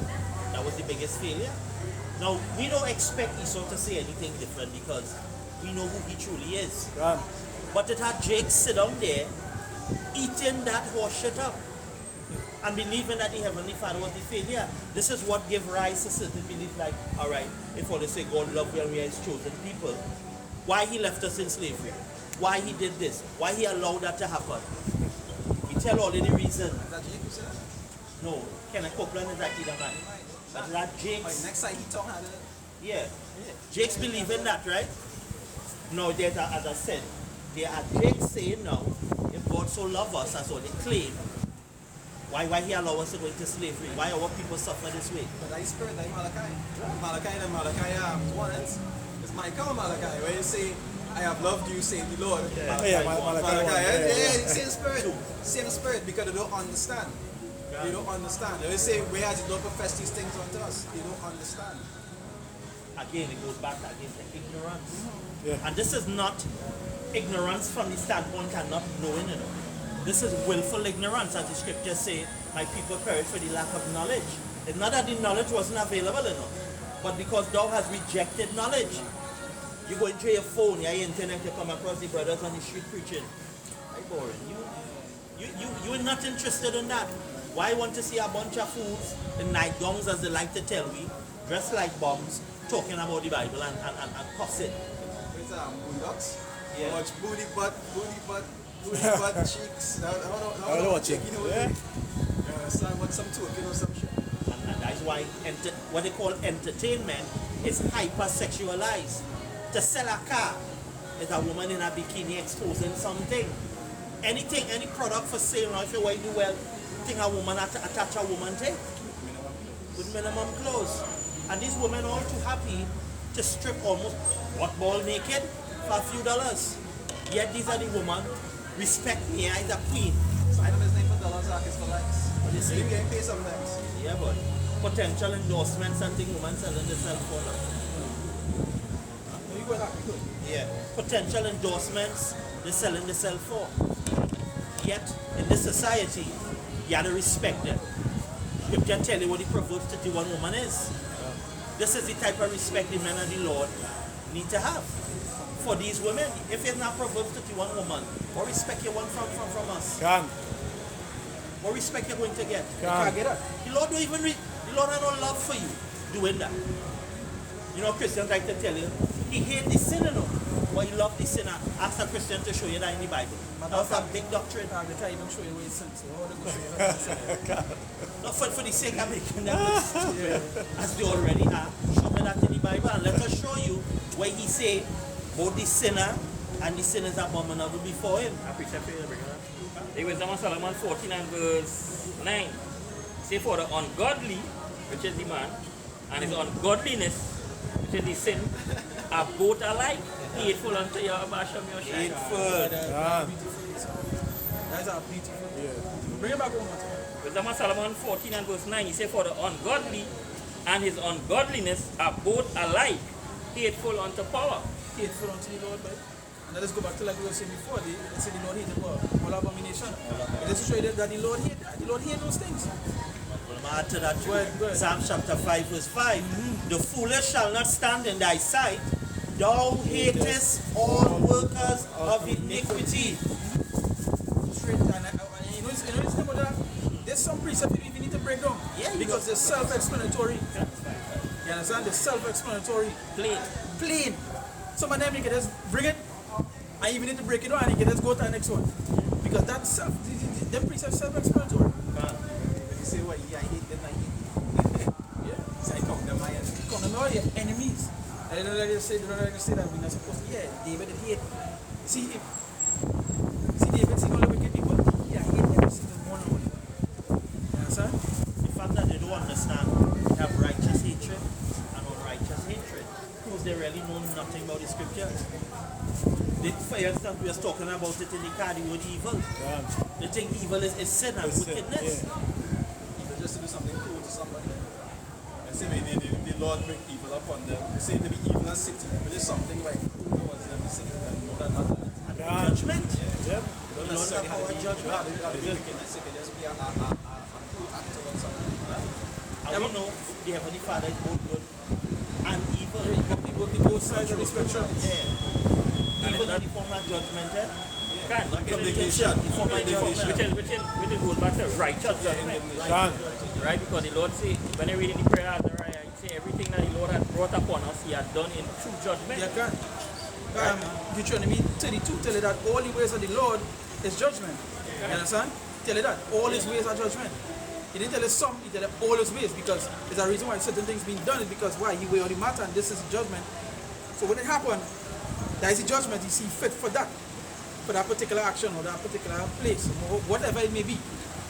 That was the biggest failure. Now, we don't expect Esau to say anything different because we know who he truly is. Yeah. But it had Jake sit down there, eating that horse shit up, and believing that the Heavenly Father was the failure. This is what gave rise to certain belief like, alright, if all they say God love you and we are his chosen people, why he left us in slavery? Why he did this? Why he allowed that to happen? We tell all the reason. Is that Jake who said that? No, Kenneth Copeland is that either man. But that Jake's, Next time he talk had it. yeah, Jake's believing that, right? No, there's as I said, there are Jake's saying now, if God so love us as what they claim, why he allow us to go into slavery? Why our people suffer this way? But that spirit, that Malachi. Malachi 1 is Michael Malachi, where you say, I have loved you, say the Lord. Yeah, Malachi. Yeah, same spirit, because they don't understand. They don't understand. They say, where has the Lord professed these things unto us? They don't understand. Again, it goes back again to ignorance. Yeah. And this is not ignorance from the standpoint of not knowing, This is willful ignorance, as the scriptures say, my people perish for the lack of knowledge. It's not that the knowledge wasn't available, but because thou hast rejected knowledge. You go into your phone, your internet, you come across the brothers on the street preaching. Very boring. You're not interested in that. Why want to see a bunch of fools in nightgowns, as they like to tell we, dressed like bums, talking about the Bible and cussing? It's boondocks. Yeah. Watch booty butt cheeks. I don't know what check, check. you know. Yeah. What some twerking or some shit. And that's why what they call entertainment is hypersexualized. To sell a car is a woman in a bikini exposing something. anything, any product for sale now, if you want to do well, think a woman attach a woman take with minimum clothes. And these women are all too happy to strip almost ball naked for a few dollars. Yet these are the women respect me as a queen. Sign up his name for dollars, like it's for likes. What you see? You getting paid sometimes. Yeah, but potential endorsements and things women selling themselves for now. No, you go that, you go. Yeah. Potential endorsements they're selling themselves for. Yet in this society, you have to respect them. Scripture tell you what the Proverbs 31 woman is. This is the type of respect the men of the Lord need to have. For these women, if you're not Proverbs 31 woman, what respect you want from us? Can. What respect you're going to get? You can't get that. The Lord don't even the Lord has no love for you doing that. You know, Christians like to tell you, he hates the sinner, no, but he loves the sinner. Ask a Christian to show you that in the Bible. That's a big doctrine. They can't even show you where it's sent. So how they go show you that? Not for the sake of making them look stupid, as they already are. Show me that in the Bible, and let us show you where he say both the sinner and the sinner is abominable before him. I appreciate you bringing that. It was Solomon 14 and verse 9. Say for the ungodly, which is the man, and his ungodliness, which is the sin, are both alike hateful unto your Basham your shine. Hateful. That's a beautiful. Yeah. Bring it back one more time. Wisdom of Solomon 14 and verse 9, he said, for the ungodly and his ungodliness are both alike hateful unto power. Hateful unto the Lord, right? And let's go back to like we were saying before, they say the Lord hated what? All abomination. Let's show you that the Lord hate that. The Lord hate those things. Well, I'm add to that too. Go ahead. Psalm chapter 5 verse 5. The foolish shall not stand in thy sight. Thou hatest all workers of iniquity. Straight and you know this thing about that? There's some precepts you even need to break down. Yeah, because they're self-explanatory. You understand? They're self-explanatory. Plain. Some of them you can just bring it, and even need to break it down, and you can just go to the next one. Because that's them precepts self-explanatory. When you say what, I hate them, I hate them. Yeah. So I count them my enemies. Come on, all your enemies. I don't like to say that we're not supposed to. Yeah, David hate. See David, see all the wicked people. Yeah, hate every single one of them. You understand? The fact that they don't understand, they have righteous hatred and unrighteous hatred, proves they really know nothing about the scriptures. For instance, we were talking about it in the car, the word evil. Can. They think evil is sin and It's sin, wickedness. Evil just to do something cruel to somebody. And say maybe the Lord bring evil upon them. They say to be evil and sick, but it's something like cruel towards them, sick to them, more than not. Can. Judgment. Yep. Don't Lord, necessarily that have power to be judgment. have to be wickedness, it can just be a cruel act towards somebody. And we know the Heavenly Father is both good and evil. The both sides of the spectrum. Yeah. Evil in the form of judgment, eh? Can. Vindication. The form of judgment. Which is goes back to righteous judgment. Can. Right? Because the Lord say, when you read in the prayer, he say everything that the Lord has brought upon us, he has done in true judgment. You can. Deuteronomy 32 tell you that all the ways of the Lord is judgment. You understand? Tell you that. All his ways are judgment. He didn't tell us some, he tell you all his ways, because there's a reason why certain things being done is because why? He weighed all the matter and this is judgment. So when it happened, that is the judgment he see fit for that particular action or that particular place, or whatever it may be.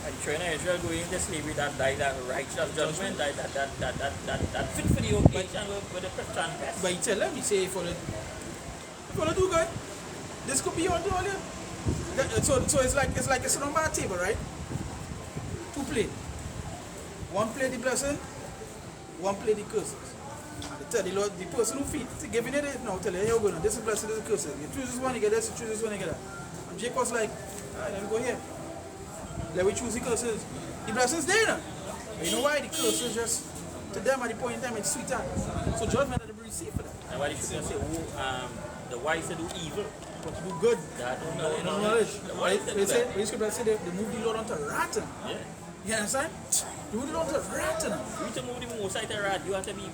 And children of Israel going into slavery that died that righteous judgment, that fit for the occasion with the Christian best. But he tell them, he say, if you do good, this could be your do all you. So it's like it's a number table, right? 2 plate. 1 plate the blessing, 1 plate the curses. They tell the Lord, the person who feeds, giving it now, tell you, here you go now, this is blessing, this is curses. You choose this one, you get this, you choose this one, you get that. And Jacob's like, alright, let me go here. Let me choose the curses. The blessing's there now. But you know why? The curses just, to them at the point in time, it's sweeter. So judgment had to be received for that. And why the scripture say, the wise to do evil, But to do good, that don't you know don't knowledge. The wise to do that. When scripture say they move the Lord onto rotten. Yeah. You understand? You move the Lord onto rotten. You to move the most side of rod, you have to be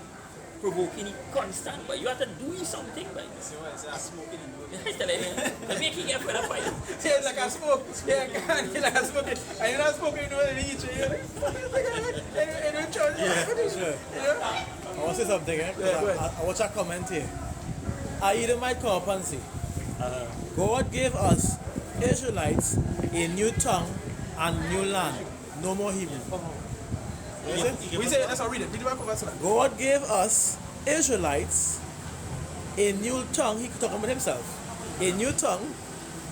provoking it constant, but you have to do something, but See what I say? I smoke it in the it's telling you, the make you get fed up by it. Yeah, it's like I smoke. Yeah, it's like I smoke it. And you're not smoking, you know what they eat. You're like, and you're charging. Sure. You know? I want to say something, eh? Yeah, go ahead. I watch a comment here. I either might come up and say, God gave us Israelites a new tongue and new land. No more Hebrew. You see? We say, let's read it. Read the Bible verse. God gave us Israelites a new tongue. He talking about himself. A new tongue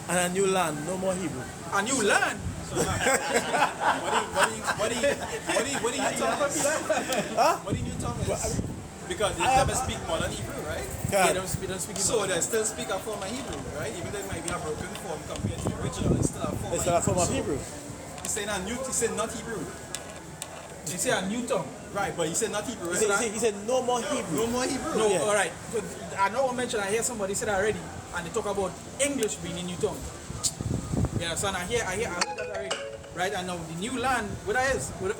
and a new land. No more Hebrew. A new land. What do you talk about? Huh? What do you talk about? Because they never speak modern Hebrew, right? Yeah, God. don't speak So they still speak a form of Hebrew, right? Even though it might be a broken form compared to the original, it's still a form It's a form of So Hebrew. He's saying he's saying not Hebrew. You say a new tongue. Right, but he said not Hebrew. He Right? said, he said no more Hebrew. No more Hebrew. No, Yeah. all right. So, I know I mentioned, I hear somebody say that already, and they talk about English being a new tongue. Yeah, so I heard that already. Right, and now the new land, what that is? What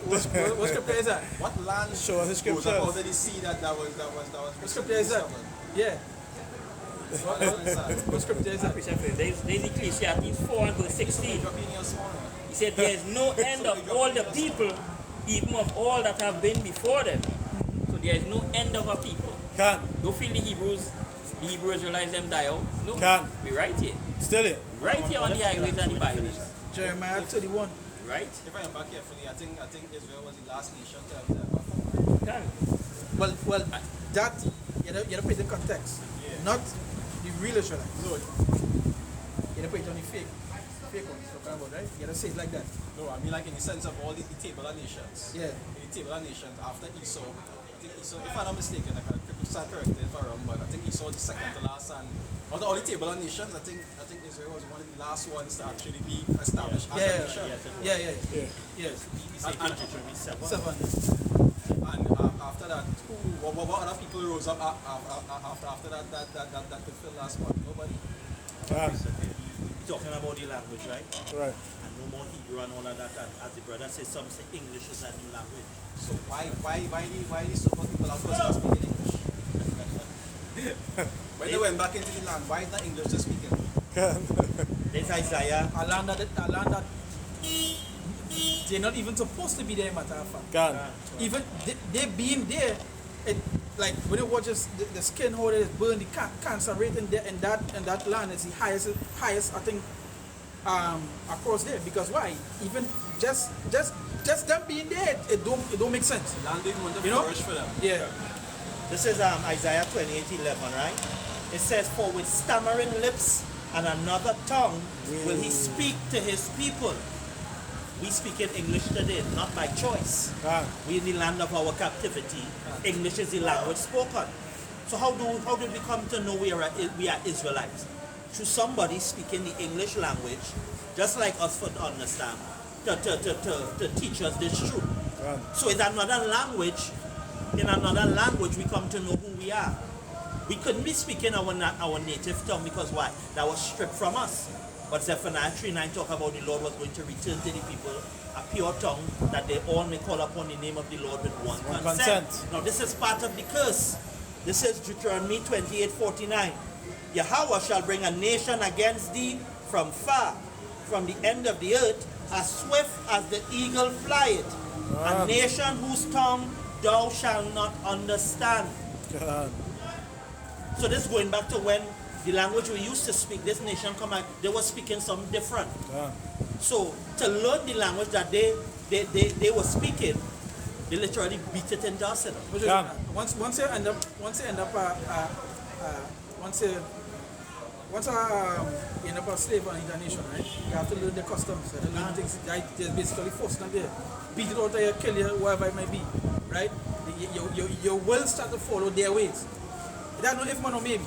scripture is that? What land Show us the goes scriptures. up out of the sea that was What scripture is that? discovered? Yeah, What is that? what scripture is that? There's Ecclesiastes 4 and verse 16. Drop in your small one. He said, there is no end of all the people, even of all that have been before them. So there is no end of a people. Can. Don't feel the Hebrew Israelites them die out. No, Can. we right here. Still it. Right here on the highways and the byways. Jeremiah 31. Right? If I am back carefully, I think Israel was the last nation to have that. Can. Well, that you don't put the context, not the real Israelites. No, You don't put it on the fake ones. Talking about, right? You don't say it like that. no, I mean like in the sense of all the table of nations. Yeah. The table of nations after Esau. I think Esau, if I'm not mistaken, I can stand corrected if I'm wrong, but I think Esau was the second to last, and out of all the table of nations, I think Israel was one of the last ones to actually be established as a nation. Yeah. Yes. Seven. And after that, what other people rose up after that fulfilled last one? Nobody. Can. You're talking about the language, right? Right. And no more Hebrew and all of that. And as the brother says, some say English is a new language. So why the so-called people are supposed to speak English? When they went back into the land, why is not English just speaking? Can. There's Isaiah. A land that they're not even supposed to be there, matter of fact. Can. Even they being there, it, like when you watch the skin how it is burned, the cancer rate in that land is the highest I think across there. Because why? Even just them being there, it don't make sense. Land didn't want to You know? flourish for them. Yeah. This is Isaiah 28:11, right? It says, for with stammering lips and another tongue will he speak to his people. We speak in English today, not by choice. Can. We in the land of our captivity. English is the language spoken. So how did we come to know we are Israelites? Through somebody speaking the English language, just like us would understand, to teach us this truth. Can. So in another language we come to know who we are. We couldn't be speaking our native tongue because why? That was stripped from us. But Zephaniah 3:9 talk about the Lord was going to return to the people a pure tongue that they all may call upon the name of the Lord with one consent. Now this is part of the curse. This is Deuteronomy 28:49. Yahweh shall bring a nation against thee from far, from the end of the earth, as swift as the eagle flieth. A nation whose tongue thou shalt not understand. Can. So this is going back to when the language we used to speak, this nation come out, they were speaking something different. Can. So to learn the language that they were speaking, they literally beat it into us. Yeah. Once you end up you end up a slave on the nation, right? You have to learn the customs, you have to learn things. Right? They're basically forced them there. Beat it out of you, kill you, whatever it may be, right? You will start to follow their ways. That's not if man or maybe,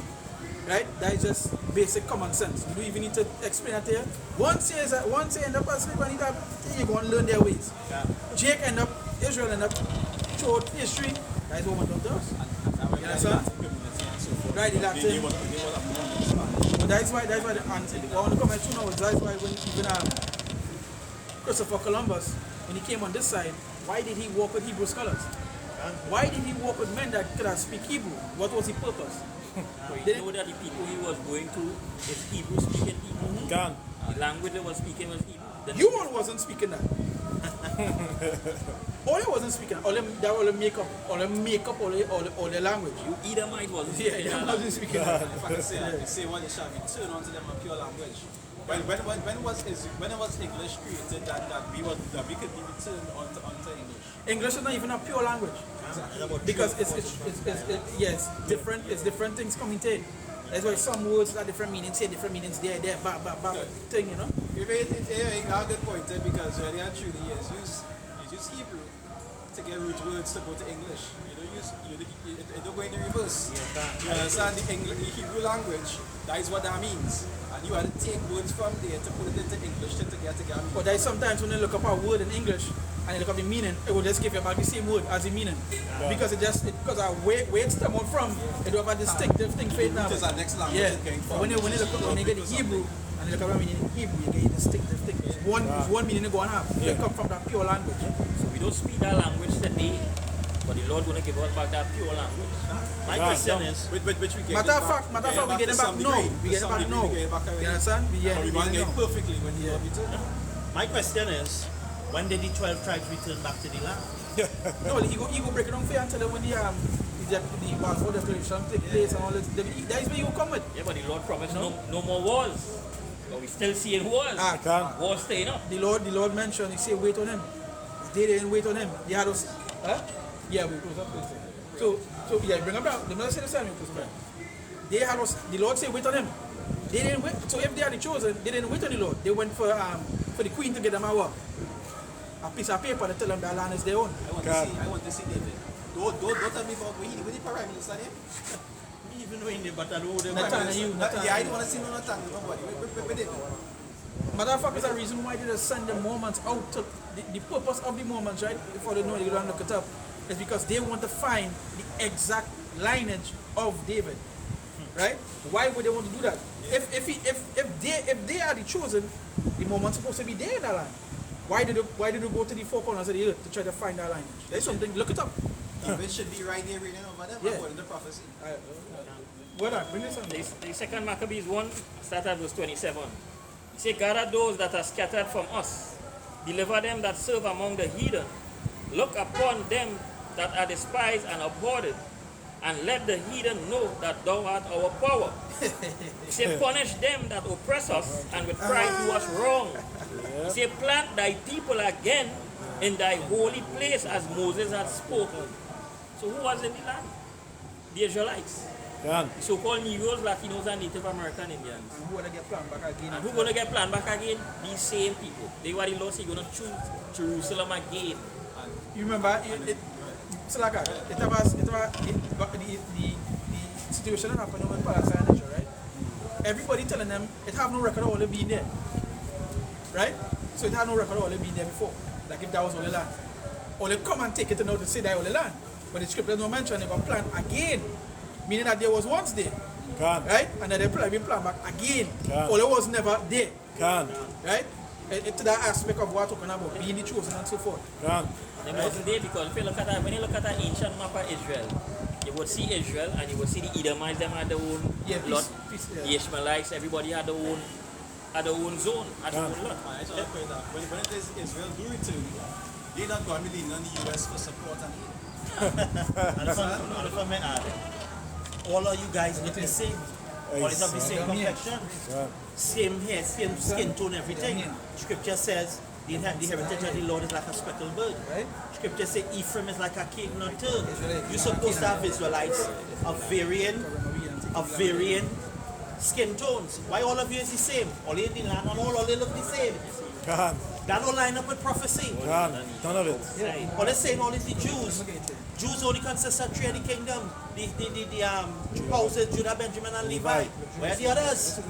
right? That is just basic common sense. You don't even need to explain it to you. Once you end up a slave on it, you're going to learn their ways. Israel end up throughout history. That is what man does. You understand? Right, the Latin. But that's why the answer. I want to comment too now. That's why when even Christopher Columbus, when he came on this side, why did he walk with Hebrew scholars? Why did he walk with men that could speak Hebrew? What was the purpose? So you know that the people he was going to is Hebrew speaking people. Can. The language they were speaking was Hebrew. You all wasn't speaking that. All they wasn't speaking. All them make up all the language. You Edomite wasn't Yeah, speaking they that wasn't speaking that. If I can say that, they say what they shall be turned onto them a pure language. when was English created that we could be returned onto English? English is not even a pure language because it's different. It's different things coming to it. That's why some words have different meanings here, different meanings there, thing, you know. You made a good point there because really and truly you use Hebrew to get root words to go to English. You don't go in the reverse. You understand the Hebrew language, that is what that means. And you have to take words from there to put it into English to get meaning. But there's sometimes when you look up a word in English and you look up the meaning, it will just give you about the same word as the meaning. Because because where it's come from, it will have a distinctive thing for it now. Because our next language Yeah. is going But when you get the Hebrew and you look up the meaning in Hebrew, you get a distinctive thing. It's one meaning you go and have. It come from that pure language. So we don't speak that language today, but the Lord going to give us back that pure language. My question is, which we get Matter of fact, we get it back now. We get it back now. You understand? We get we want to get it perfectly when you return. my question is, when did the 12 tribes return back to the land? No, he go break it down for you and tell them when the Balfour Declaration take place and all this. That is where you come with. Yeah, but the Lord promised no more wars. But we still seeing wars. Wars staying up. The Lord mentioned, he said, wait on him. They didn't wait on him. They had us. Huh? Yeah, we close up. So yeah, bring them down. They never say the same. They had us. The Lord said, wait on him. They didn't wait. So if they are the chosen, they didn't wait on the Lord. They went for the queen to get them a piece of paper to tell them that land is their own. I want to see David. Don't tell me about when the prime minister name. Me even knowing it, but I don't know them. Yeah, I don't want to see Nathaniel. Nobody. With David. Matter of fact, is a reason why they just send the Mormons out to the purpose of the Mormons, right? Before they know it, you don't look it up. Is because they want to find the exact lineage of David, right? Why would they want to do that? If they are the chosen, the Mormons supposed to be there in that land. Why did they go to the four corners of the earth to try to find that lineage? There's something. Look it up. David should be right there reading over them according to prophecy. What up? Bring this on. The second Maccabees 1, start at verse 27. He said, gather those that are scattered from us, deliver them that serve among the heathen, look upon them that are despised and abhorred, and let the heathen know that thou art our power. He said, punish them that oppress us, and with pride do us wrong. He said, plant thy people again in thy holy place, as Moses had spoken. So who was in the land? The Israelites. The so-called Negroes, Latinos, and Native American Indians. And who gonna get planned back again? And who gonna get planned back again? These same people. They were the Lord say gonna choose Jerusalem again. You remember the situation that happened with Palestine, right? Everybody telling them it have no record of all being there, right? So it had no record of all being there before. Like if that was only land, or they come and take it to say that only land, but the scripture doesn't mention they gonna plan again, meaning that there was once there, right? And then they plan back again, or it was never there, right? To that aspect of what we're talking about, being the chosen and so forth. They wasn't there because if you look at when you look at an ancient map of Israel, you would see Israel and you would see the Edomites, them had their own lot. The Ishmaelites, everybody had their own zone, had their own lot. When it is Israel do return, they're not going to be leaning on the US for support and aid. And if I may add, all of you guys look the same. All is of the same complexion. Same hair, same skin tone, everything. Scripture says the heritage of the Lord is like a speckled bird. Right? Scripture says Ephraim is like a cake not turned. You're supposed to have Israelites of varying skin tones. Why all of you is the same? All in the land and all of you look the same. That don't line up with prophecy. None of it. All they're saying all is the Jews. Jews only consist of three of the kingdom. The houses, Judah, Benjamin, and Levi. Where are the others?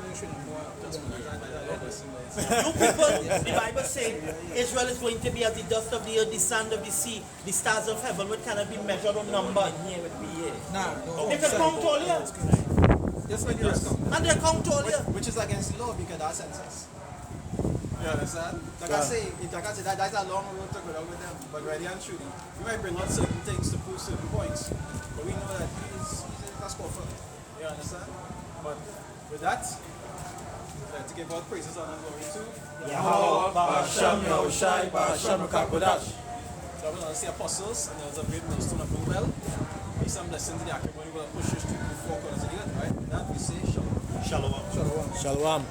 You people, the Bible says Israel is going to be as the dust of the earth, the sand of the sea, the stars of heaven, which cannot be measured or numbered. They can count all here. Just like the rest of them. And they count all here. Which is against the law because that's census. You understand? Like I say, that's a long road to go down with them. But really and truly, we might bring out certain things to prove certain points. But we know that he's a scoffer. You understand? But with that, to give all praises on and glory to Yahweh, Ba'ashem, Yahushai, Ba'ashem, Kakodash. So we're going to see apostles, and there's a great millstone of blue bell. Be some blessing to the Akim when we will push this to the four corners of the earth, right? With that, we say shalom. Shalom. Shalom.